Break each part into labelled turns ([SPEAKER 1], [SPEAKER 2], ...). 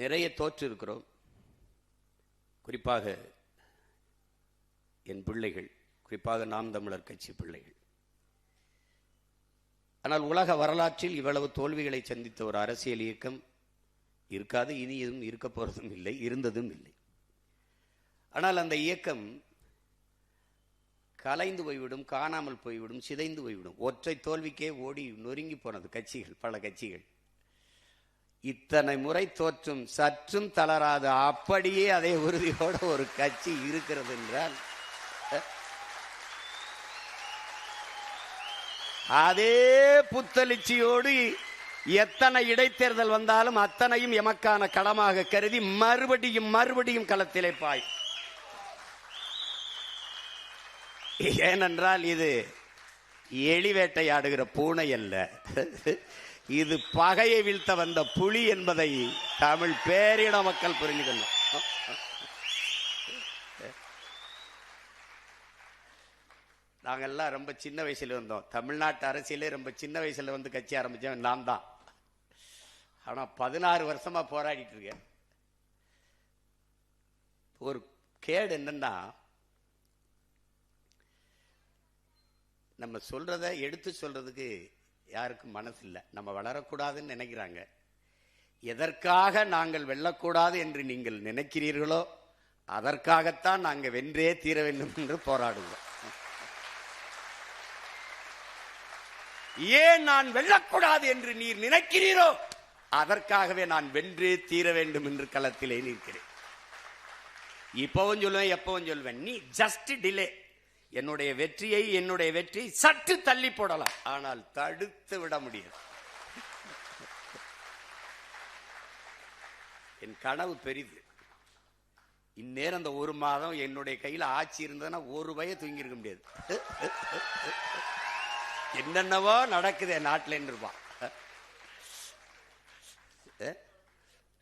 [SPEAKER 1] நிறைய தோற்று இருக்கிறோம். குறிப்பாக என் பிள்ளைகள், குறிப்பாக நாம் தமிழர் கட்சி பிள்ளைகள். ஆனால் உலக வரலாற்றில் இவ்வளவு தோல்விகளை சந்தித்த ஒரு அரசியல் இயக்கம் இருக்காது, இனி எதுவும் இருக்க போறதும் இல்லை, இருந்ததும் இல்லை. ஆனால் அந்த இயக்கம் கலைந்து போய்விடும், காணாமல் போய்விடும், சிதைந்து போய்விடும். ஒற்றை தோல்விக்கே ஓடி நொறுங்கி போனது கட்சிகள், பல கட்சிகள். இத்தனை முறை தோற்றும் சற்றும் தளராது அப்படியே அதே உறுதியோட ஒரு கட்சி இருக்கிறது என்றால் அதே புத்தளிச்சியோடு எத்தனை இடைத்தேர்தல் வந்தாலும் அத்தனையும் எமக்கான களமாக கருதி மறுபடியும் மறுபடியும் களத்திலே பாய். ஏனென்றால் இது எலிவேட்டையாடுகிற பூனை அல்ல, இது பகையை வீழ்த்த வந்த புலி என்பதை தமிழ் பேரின மக்கள் புரிந்து கொள்ளும். நாங்கெல்லாம் ரொம்ப சின்ன வயசுல வந்தோம். தமிழ்நாட்டு அரசியலே ரொம்ப சின்ன வயசுல வந்து கட்சி ஆரம்பிச்சோம் நான் தான். ஆனா 16 வருஷமா போராடிட்டு இருக்கேன். ஒரு கேடு என்னன்னா, நம்ம சொல்றத எடுத்து சொல்றதுக்கு யாருக்கும் மனசு இல்லை. நம்ம வளரக்கூடாதுன்னு நினைக்கிறாங்க. எதற்காக நாங்கள் வெல்லக்கூடாது என்று நீங்கள் நினைக்கிறீர்களோ அதற்காகத்தான் நாங்கள் வென்றே தீர வேண்டும் என்று போராடுவோம். ஏன் நான் வெல்லக்கூடாது என்று நீர் நினைக்கிறீரோ அதற்காகவே நான் வென்றே தீர வேண்டும் என்று களத்திலே நிற்கிறேன். இப்பவும் சொல்லுவேன், எப்பவும் சொல்லுவேன், நீ ஜஸ்ட் டிலே. என்னுடைய வெற்றி சற்று தள்ளி போடலாம், ஆனால் தடுத்து விட முடியாது. என் கனவு பெரிது. இந்நேரம் அந்த ஒரு மாதம் என்னுடைய கையில் ஆட்சி இருந்ததுன்னா ஒரு பய தூங்கி இருக்க முடியாது. என்னென்னவோ நடக்குது என் நாட்டில் இருப்பான்.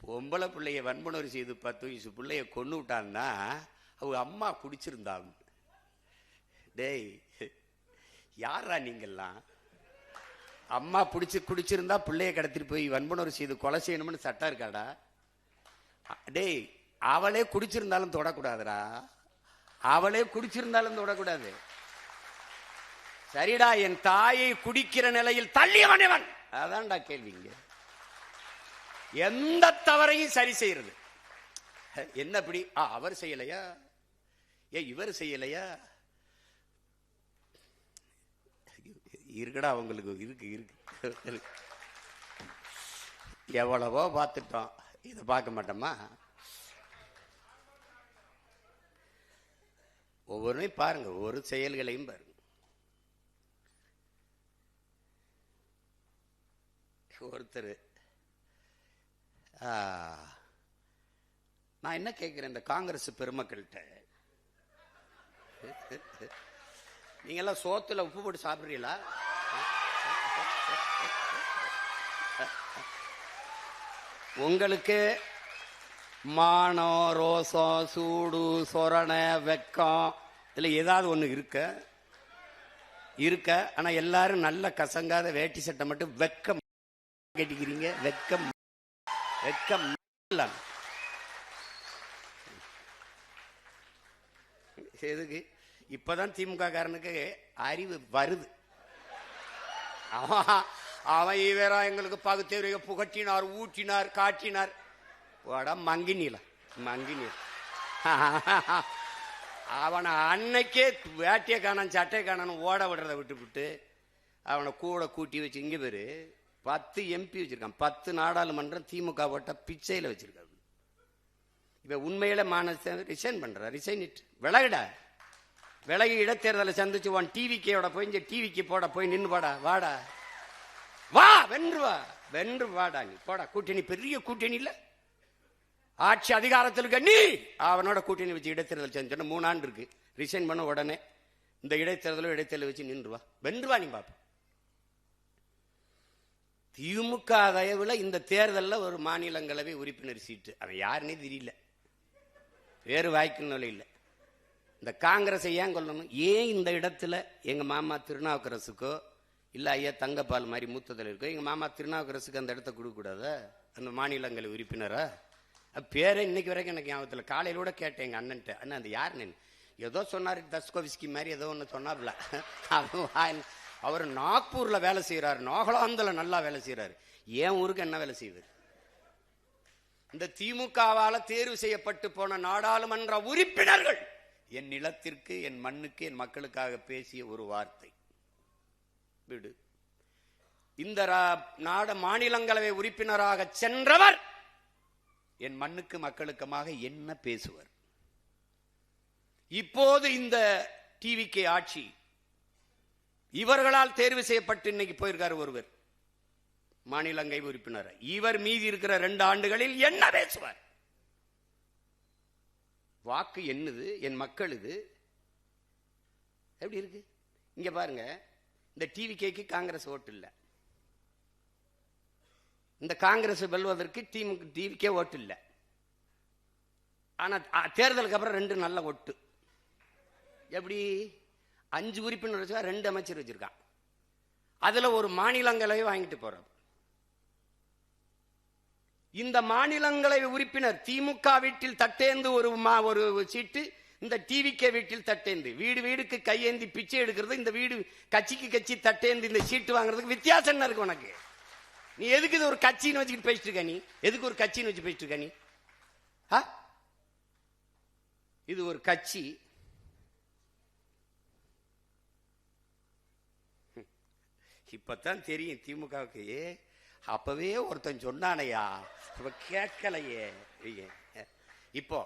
[SPEAKER 1] பொம்பளை பிள்ளைய வன்புணர்வு செய்து 10 வயசு பிள்ளைய கொண்டு விட்டான்னா அவங்க அம்மா குடிச்சிருந்தாங்க. டேய், யாரா நீங்கெல்லாம்? அம்மா குடிச்சிருந்தா பிள்ளைய கடத்திட்டு போய் வன்புணர்வு செய்து கொலை செய்யணும்னு சட்டம் இருக்காடா? டேய், அவளே குடிச்சிருந்தாலும் தொடக்கூடாதுடா, அவளே குடிச்சிருந்தாலும் தொடக்கூடாது. சரிடா, என் தாயை குடிக்கிற நிலையில் தள்ளியவன். அதான்டா கேள்விங்க. எந்த தவறையும் சரி செய்யறது என்ன? இப்படி அவர் செய்யலையா, இவர் செய்யலையா? இருக்குடா, அவங்களுக்கு இருக்கு. எவ்வளவோ பார்த்துட்டோம், இதை பார்க்க மாட்டோமா? ஒவ்வொருமையும் பாருங்க, ஒவ்வொரு செயல்களையும் பாருங்க. ஒருத்தர் நான் என்ன கேட்கிறேன், இந்த காங்கிரஸ் பெருமக்கள்கிட்ட, நீங்க எல்லாம் சோத்துல உப்பு போட்டு சாப்பிடுறீங்களா? உங்களுக்கு மானம், ரோசம், சூடு, சொரணை, வெக்கம் இதுல ஏதாவது ஒண்ணு இருக்க. ஆனா எல்லாரும் நல்ல கசங்காத வேட்டி சட்டை மட்டும் வெக்கம் கட்டிக்கிறீங்க. வெக்கம் எதுக்கு? இப்பதான் திமுக காரனுக்கு அறிவு வருது. அவன் இவரா எங்களுக்கு பகுத்தறிவு புகட்டினார், ஊற்றினார், காட்டினார். மங்கினில அவனை அன்னைக்கே வேட்டிய காணான் சட்டை காணான்னு ஓட விடுறத விட்டு அவனை கூட கூட்டி வச்சு, இங்க பேரு 10 MP வச்சிருக்கான், 10 நாடாளுமன்றம் திமுக போட்ட பிச்சையில வச்சிருக்காரு. இப்ப உண்மையில ரிசைன் பண்ற, ரிசைன் இட், விலகி இடைத்தேர்தலை சந்திச்சு டிவிக்கோட போய் டிவிக்கு போட போய் நின்று வாடா வா, வென்று வாடா, நீ போடா. கூட்டணி பெரிய கூட்டணி இல்ல, ஆட்சி அதிகாரத்தில் இருக்க நீ அவனோட கூட்டணி வச்சு இடைத்தேர்தல் செஞ்சோன்னா 3 ஆண்டு இருக்கு. ரிசைன் பண்ண உடனே இந்த இடைத்தேர்தல் வச்சு நின்று வா, வென்று வா, நீ பாப்ப. திமுக தயவுல இந்த தேர்தலில் ஒரு மாநிலங்களவை உறுப்பினர் சீட்டு, அவன் யாருன்னே தெரியல, வேறு வாய்க்குன்னு இல்லை. இந்த காங்கிரஸை ஏன் கொள்ளணும்? ஏன் இந்த இடத்துல எங்க மாமா திருநாவுக்கரசுக்கோ இல்ல ஐயா தங்கப்பால் மாதிரி மூத்த தலைவருக்கோ எங்க மாமா திருநாவுக்கரசுக்கு அந்த இடத்த கொடுக்க கூடாதா? அந்த மாநிலங்களவை உறுப்பினரா பேரை இன்னைக்கு வரைக்கும் எனக்கு ஞாபகத்தில். காலையில கூட கேட்டேன் எங்க அண்ணன்ட்ட, அண்ணன் அது யாருன்னு. ஏதோ சொன்னார், தஸ்கோவிஸ்கி மாதிரி ஏதோ ஒன்று சொன்னார்ல. அவர் நாக்பூர்ல வேலை செய்யறாரு, நாகாலாந்துல நல்லா வேலை செய்யறாரு. என் ஊருக்கு என்ன வேலை செய்யுது? இந்த திமுகவால தேர்வு செய்யப்பட்டு போன நாடாளுமன்ற உறுப்பினர்கள் என் நிலத்திற்கு, என் மண்ணுக்கு, என் மக்களுக்காக பேசிய ஒரு வார்த்தை விடு. இந்த மாநிலங்களவை உறுப்பினராக சென்றவர் என் மண்ணுக்கு மக்களுக்குமாக என்ன பேசுவர்? இப்போது இந்த டிவிகே ஆட்சி இவர்களால் தேர்வு செய்யப்பட்டு இன்னைக்கு போயிருக்காரு ஒருவர் மாநிலங்களவை உறுப்பினர். இவர் மீதி இருக்கிற 2 ஆண்டுகளில் என்ன பேசுவார்? வாக்கு என்னது, என் மக்கள் இது எப்படி இருக்கு? இங்க பாருங்க, இந்த டிவிகேக்கு காங்கிரஸ் ஓட்டு இல்லை. இந்த காங்கிரஸ் வெல்வதற்கு டிவிகே ஓட்டு இல்லை. ஆனா தேர்தலுக்கு அப்புறம் 2 நல்ல ஓட்டு. எப்படி? 5 உறுப்பினர் வச்சா 2 அமைச்சர் வச்சிருக்கான். அதுல ஒரு மாநிலங்களவை வாங்கிட்டு போறார். இந்த மாநிலங்களவை உறுப்பினர் திமுக வீட்டில் தட்டேந்து ஒரு சீட்டு, இந்த டிவிகே வீட்டில் தட்டேந்து, வீடு வீடுக்கு கையேந்தி பிச்சை எடுக்கிறது, இந்த வீடு கட்சிக்கு கட்சி தட்டேந்து இந்த சீட்டு வாங்குறதுக்கு வித்தியாசம் என்ன இருக்கு உனக்கு? நீ எதுக்கு இது ஒரு கட்சின்னு வச்சுக்கிட்டு பேசிட்டு இருக்க? நீ எதுக்கு ஒரு கட்சின்னு வச்சு பேசிட்டு இருக்க? நீ இது ஒரு கட்சி. இப்பதான் தெரியும் திமுகவுக்கு. அப்பவே ஒருத்தன் சொன்னானையா, கேட்கலையே. இப்போ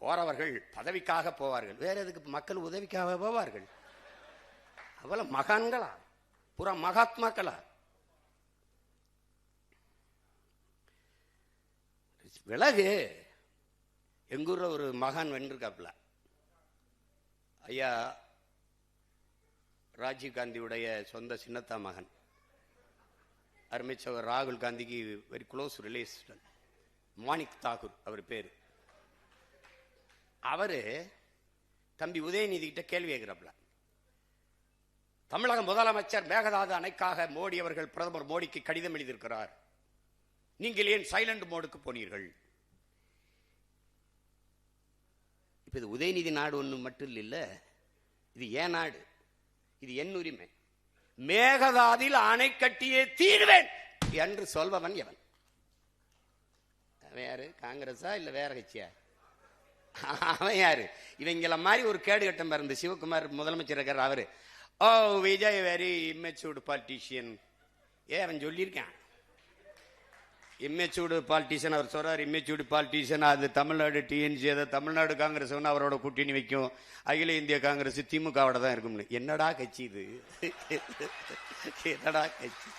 [SPEAKER 1] போறவர்கள் பதவிக்காக போவார்கள், வேற எதுக்கு? மக்கள் உதவிக்காக போவார்கள். அவ்வளவு மகான்களா? புற மகாத்மாக்களா? விலகு. எங்கூர்ல ஒரு மகான் வென்றிருக்காப்ல, ஐயா ராஜீவ் காந்தியுடைய சொந்த சின்னத்தா மகன், அருமைச்சவர் ராகுல் காந்திக்கு very close relation, Manik Tagore அவர் பேரு. அவரு தம்பி உதயநிதி கிட்ட கேள்வி கேட்கிறாப்ல, தமிழக முதலமைச்சர் மேகதாது அணைக்காக மோடி அவர்கள் பிரதமர் மோடிக்கு கடிதம் எழுதியிருக்கிறார், நீங்கள் ஏன் சைலண்ட் மோடுக்கு போனீர்கள்? இப்ப இது உதயநிதி நாடு ஒண்ணு மட்டும் இல்ல, இது ஏன் நாடு, இது என் உரிமை. மேகதாதில் அணை கட்டியே தீர்வேன் என்று சொல்பவன் எவன்? அவன் யாரு? காங்கிரஸா இல்ல வேற கட்சியா? அவன் யாரு? இவங்கள மாதிரி ஒரு கேடு கட்டம் பிறந்த சிவகுமார் முதலமைச்சர் இருக்கார். அவரு ஓ விஜய் வெரி இம்மெச்சூர்டு பாலிட்டிஷியன். அவன் சொல்லியிருக்கான் இம்மெச்சூர்டு பாலிட்டிஷியன். அவர் சொல்றார் இம்மெச்சூர்டு பாலிட்டிஷியன். அது தமிழ்நாடு டிஎன்சி, அதை தமிழ்நாடு காங்கிரஸ் அவரோட கூட்டணி வைக்கும், அகில இந்திய காங்கிரஸ் திமுகவோட தான் இருக்கும்னு. என்னடா கட்சி இது? என்னடா கட்சி?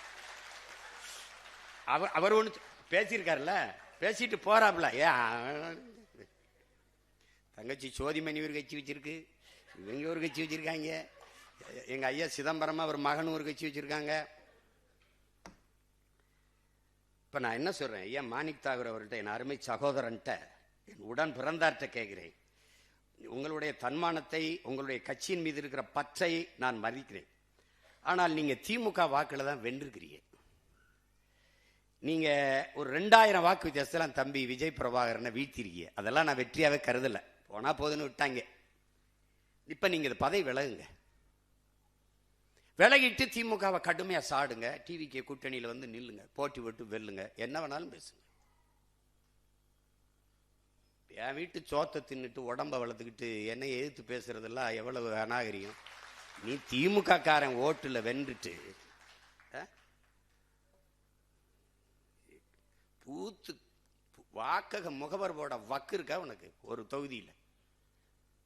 [SPEAKER 1] அவர் ஒண்ணு பேசியிருக்காருல்ல, பேசிட்டு போறாப்ல. தங்கச்சி சோதிமணி ஒரு கட்சி வச்சிருக்கு, இவங்க ஒரு கட்சி வச்சிருக்காங்க, எங்க ஐயா சிதம்பரமா அவர் மகன் ஒரு கட்சி வச்சிருக்காங்க. இப்ப நான் என்ன சொல்றேன், ஐயா மாணிக் தாகூர் அவர்கிட்ட, என் அருமை சகோதரன்ட்ட, என் உடன் பிறந்தார்ட்ட கேட்கிறேன், உங்களுடைய தன்மானத்தை, உங்களுடைய கட்சியின் மீது இருக்கிற பற்றை நான் மதிக்கிறேன். ஆனால் நீங்க திமுக வாக்குல தான் வென்றிருக்கிறீங்க. நீங்க ஒரு 2000 வாக்கு வித்தியாசத்தில் தம்பி விஜய் பிரபாகரனை வீழ்த்திருக்கீங்க. அதெல்லாம் நான் வெற்றியாவே கருதல, போனா போதுன்னு விட்டாங்க. இப்ப நீங்க இந்த பதவி விலகுங்க, விலகிட்டு திமுகவை கடுமையா சாடுங்க, டிவிகே கூட்டணியில வந்து நில்லுங்க, போட்டி விட்டு வெல்லுங்க, என்ன வேணாலும் பேசுங்க. என் வீட்டு சோத்தை தின்னுட்டு உடம்ப வளர்த்துக்கிட்டு என்னை எதிர்த்து பேசுறதெல்லாம் எவ்வளவு அநாகரியம். நீ திமுக காரன் ஓட்டுல வென்றுட்டு பூத்து வாக்கக முகவர் போட வக்கு இருக்கா உனக்கு? ஒரு தொகுதியில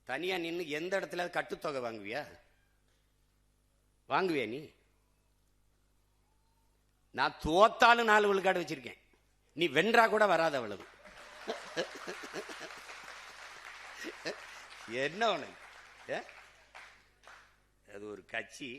[SPEAKER 1] தனியா நின்று எந்த இடத்துல கட்டுத்தொகை வாங்குவியா? வாங்குவியா நீ? நான் தோத்தாலும் 4 விழுக்காடு வச்சிருக்கேன், நீ வென்றா கூட வராத அவ்வளவு. என்ன உனக்கு? அது ஒரு கட்சி.